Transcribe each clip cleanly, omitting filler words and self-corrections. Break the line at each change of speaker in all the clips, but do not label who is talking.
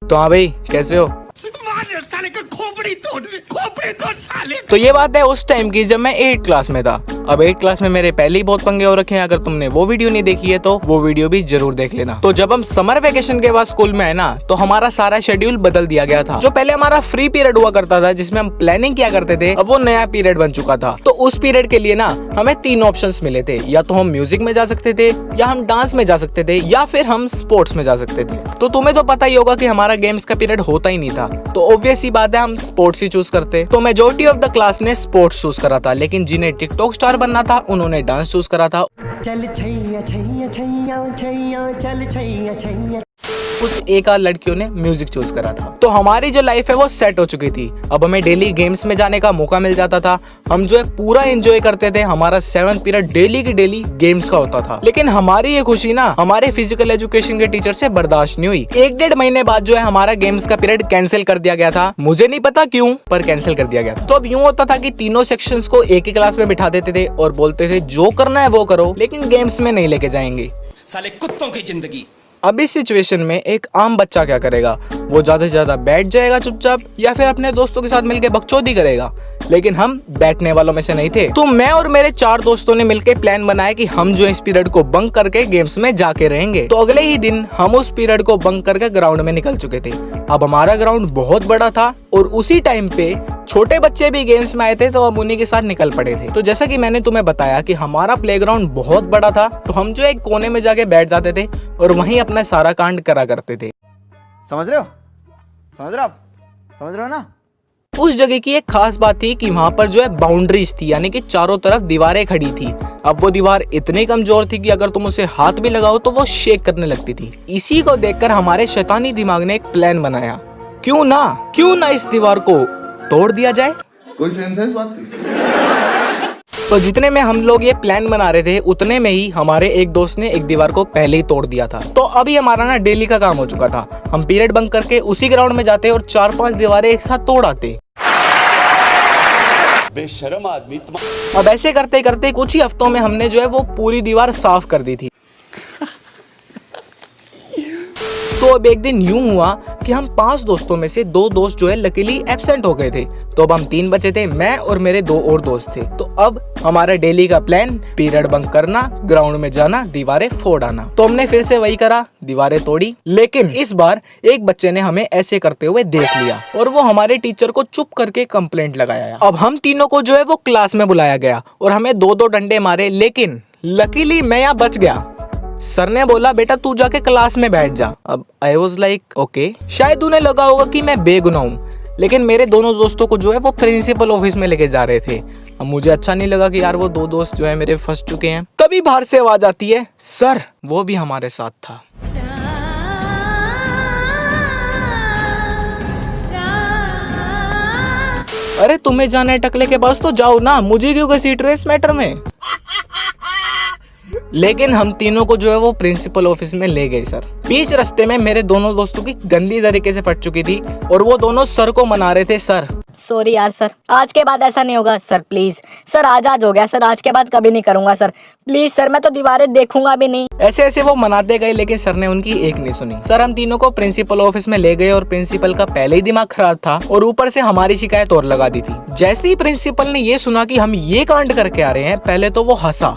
तो हाँ भाई, कैसे हो?
साले का खोपड़ी तोड़ साले।
तो ये बात है उस टाइम की जब मैं 8 क्लास में था। अब 8 क्लास में मेरे पहले ही बहुत पंगे हो रखे हैं। अगर तुमने वो वीडियो नहीं देखी है तो वो वीडियो भी जरूर देख लेना। तो जब हम समर वेकेशन के बाद स्कूल में आए ना, तो हमारा सारा शेड्यूल बदल दिया गया था। जो पहले हमारा फ्री पीरियड हुआ करता था जिसमें हम प्लानिंग किया करते थे, अब वो नया पीरियड बन चुका था। तो उस पीरियड के लिए ना हमें 3 ऑप्शंस मिले थे। या तो हम म्यूजिक में जा सकते थे, या हम डांस में जा सकते थे, या फिर हम स्पोर्ट्स में जा सकते थे। तो तुम्हें तो पता ही होगा कि हमारा गेम्स का पीरियड होता ही नहीं था, तो ऑब्वियस सी बात है हम स्पोर्ट्स ही चूज करते। तो मेजॉरिटी ऑफ द क्लास ने स्पोर्ट्स चूज करा था, लेकिन जिन्हें टिकटॉक स्टार बनना था उन्होंने डांस चूज करा था।
चल छैया छैया छैया छैया चल छैया छैया।
कुछ एक आध लड़कियों ने म्यूजिक चूज करा था। तो हमारी जो लाइफ है वो सेट हो चुकी थी। अब हमें डेली गेम्स में जाने का मौका मिल जाता था। हम जो है पूरा एंजॉय करते थे। हमारा 7th पीरियड डेली की डेली गेम्स का होता था। लेकिन हमारी ये खुशी ना हमारे फिजिकल एजुकेशन के टीचर से बर्दाश्त नहीं हुई। 1-1.5 महीने बाद जो है हमारा गेम्स का पीरियड कैंसिल कर दिया गया था। मुझे नहीं पता क्यों, पर कैंसिल कर दिया गया था। तो अब यूं होता था कि तीनों सेक्शंस को एक ही क्लास में बिठा देते थे और बोलते थे जो करना है वो करो, लेकिन गेम्स में नहीं लेके जाएंगे।
साले कुत्तों की जिंदगी।
अब इस सिचुएशन में एक आम बच्चा क्या करेगा? वो ज्यादा से ज्यादा बैठ जाएगा चुपचाप, या फिर अपने दोस्तों के साथ मिलकर बकचोदी करेगा। लेकिन हम बैठने वालों में से नहीं थे। तो मैं और मेरे 4 दोस्तों ने मिलकर प्लान बनाया कि हम जो इस पीरियड को बंक करके गेम्स में जाके रहेंगे। तो अगले ही दिन हम उस पीरियड को बंक करके ग्राउंड में निकल चुके थे। अब हमारा ग्राउंड बहुत बड़ा था और उसी टाइम पे छोटे बच्चे भी गेम्स में आए थे, तो हम उन्हीं के साथ निकल पड़े थे। तो जैसा कि मैंने तुम्हें बताया कि हमारा प्लेग्राउंड बहुत बड़ा था, तो हम जो एक कोने में जाके बैठ जाते थे और वहीं अपना सारा कांड करा करते थे।
समझ रहे हो? समझ रहे हो आप? समझ रहे हो ना?
उस जगह की एक खास बात थी कि वहाँ पर जो है बाउंड्रीज थी, यानी कि चारों तरफ दीवारें खड़ी थी। अब वो दीवार इतनी कमजोर थी कि अगर तुम उसे हाथ भी लगाओ तो वो शेक करने लगती थी। इसी को देखकर हमारे शैतानी दिमाग ने एक प्लान बनाया। क्यों ना इस दीवार को तोड़ दिया जाए।
कोई सेंस है इस बात की?
तो जितने में हम लोग ये प्लान बना रहे थे, उतने में ही हमारे एक दोस्त ने एक दीवार को पहले ही तोड़ दिया था। तो अभी हमारा ना डेली का काम हो चुका था। हम पीरियड बंक करके उसी ग्राउंड में जाते और 4-5 दीवारें एक साथ तोड़ आते।
बेशर्म आदमी।
अब ऐसे करते करते कुछ ही हफ्तों में हमने जो है वो पूरी दीवार साफ कर दी थी। तो अब एक दिन यूं हुआ कि हम 5 दोस्तों में से 2 दोस्त जो है लकीली एब्सेंट हो गए थे। तो अब हम 3 बचे थे, मैं और मेरे 2 और दोस्त थे। तो अब हमारा डेली का प्लान पीरियड बंक करना, ग्राउंड में जाना, दीवारें फोड़ आना। तो हमने फिर से वही करा, दीवारें तोड़ी। लेकिन इस बार एक बच्चे ने हमें ऐसे करते हुए देख लिया और वो हमारे टीचर को चुप करके कंप्लेंट लगाया। अब हम तीनों को जो है वो क्लास में बुलाया गया और हमें 2-2 डंडे मारे, लेकिन लकीली मैं यहाँ बच गया। सर ने बोला बेटा तू जाके क्लास में बैठ जा। अब आई वॉज लाइक ओके। शायद उन्हें लगा होगा कि मैं बेगुनाह हूँ, लेकिन मेरे दोनों दोस्तों को जो है वो प्रिंसिपल ऑफिस में लेके जा रहे थे। अब मुझे अच्छा नहीं लगा कि यार वो 2 दोस्त जो है मेरे फंस चुके हैं। तभी बाहर से आवाज आती है सर, वो भी हमारे साथ था। अरे तुम्हें जाना है टकले के पास तो जाओ ना, मुझे क्यों घसीट रहे इस मैटर में। लेकिन हम तीनों को जो है वो प्रिंसिपल ऑफिस में ले गए सर। बीच रास्ते में मेरे दोनों दोस्तों की गंदी तरीके से फट चुकी थी और वो दोनों सर को मना रहे थे। सर
सॉरी यार सर, आज के बाद ऐसा नहीं होगा सर, प्लीज सर। आज हो गया सर, आज के बाद कभी नहीं करूंगा सर, प्लीज सर। मैं तो दीवारें देखूंगा भी नहीं।
ऐसे वो मनाते गए, लेकिन सर ने उनकी एक नहीं सुनी। सर हम तीनों को प्रिंसिपल ऑफिस में ले गए और प्रिंसिपल का पहले ही दिमाग खराब था और ऊपर से हमारी शिकायत और लगा दी थी। जैसे ही प्रिंसिपल ने ये सुना कि हम ये कांड करके आ रहे हैं, पहले तो वो हंसा,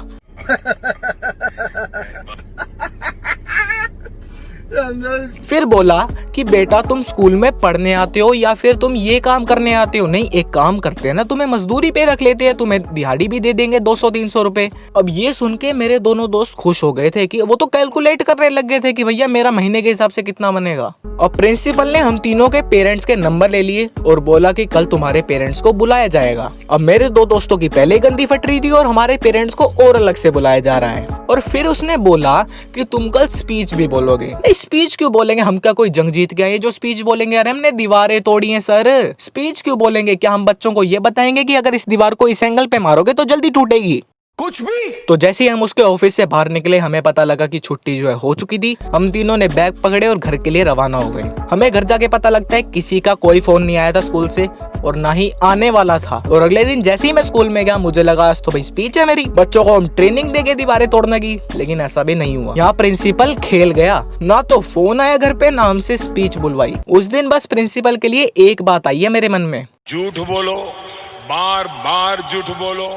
फिर बोला कि बेटा तुम स्कूल में पढ़ने आते हो या फिर तुम ये काम करने आते हो? नहीं, एक काम करते हैं ना, तुम्हें मजदूरी पे रख लेते हैं, तुम्हें दिहाड़ी भी दे देंगे 200-300 रुपए। अब ये सुन के मेरे दोनों दोस्त खुश हो गए थे कि वो तो कैलकुलेट करने लग गए थे कि भैया मेरा महीने के हिसाब से कितना बनेगा। अब प्रिंसिपल ने हम तीनों के पेरेंट्स के नंबर ले लिए और बोला कि कल तुम्हारे पेरेंट्स को बुलाया जाएगा। अब मेरे 2 दोस्तों की पहले गंदी फट रही थी और हमारे पेरेंट्स को और अलग से बुलाया जा रहा है। और फिर उसने बोला कि तुम कल स्पीच भी बोलोगे। स्पीच क्यों बोलेंगे? हम क्या कोई जंग जीत गए? ये जो स्पीच बोलेंगे, अरे हमने दीवारें तोड़ी हैं सर, स्पीच क्यों बोलेंगे? क्या हम बच्चों को ये बताएंगे कि अगर इस दीवार को इस एंगल पे मारोगे तो जल्दी टूटेगी?
कुछ भी।
तो जैसे ही हम उसके ऑफिस से बाहर निकले हमें पता लगा कि छुट्टी जो है हो चुकी थी। हम तीनों ने बैग पकड़े और घर के लिए रवाना हो गए। हमें घर जाके पता लगता है किसी का कोई फोन नहीं आया था स्कूल से और ना ही आने वाला था। और अगले दिन जैसे ही मैं स्कूल में गया मुझे लगा आज तो भाई स्पीच है मेरी, बच्चों को हम ट्रेनिंग देके दीवारें तोड़ने की, लेकिन ऐसा भी नहीं हुआ। यहाँ प्रिंसिपल खेल गया, ना तो फोन आया घर पे ना हमसे स्पीच बुलवाई। उस दिन बस प्रिंसिपल के लिए एक बात आई है मेरे मन में,
झूठ बोलो, बार बार झूठ बोलो,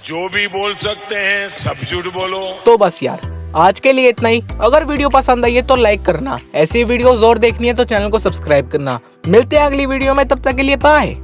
जो भी बोल सकते हैं सब झूठ बोलो।
तो बस यार आज के लिए इतना ही। अगर वीडियो पसंद आई है तो लाइक करना, ऐसी वीडियोस और देखनी है तो चैनल को सब्सक्राइब करना। मिलते हैं अगली वीडियो में, तब तक के लिए बाय।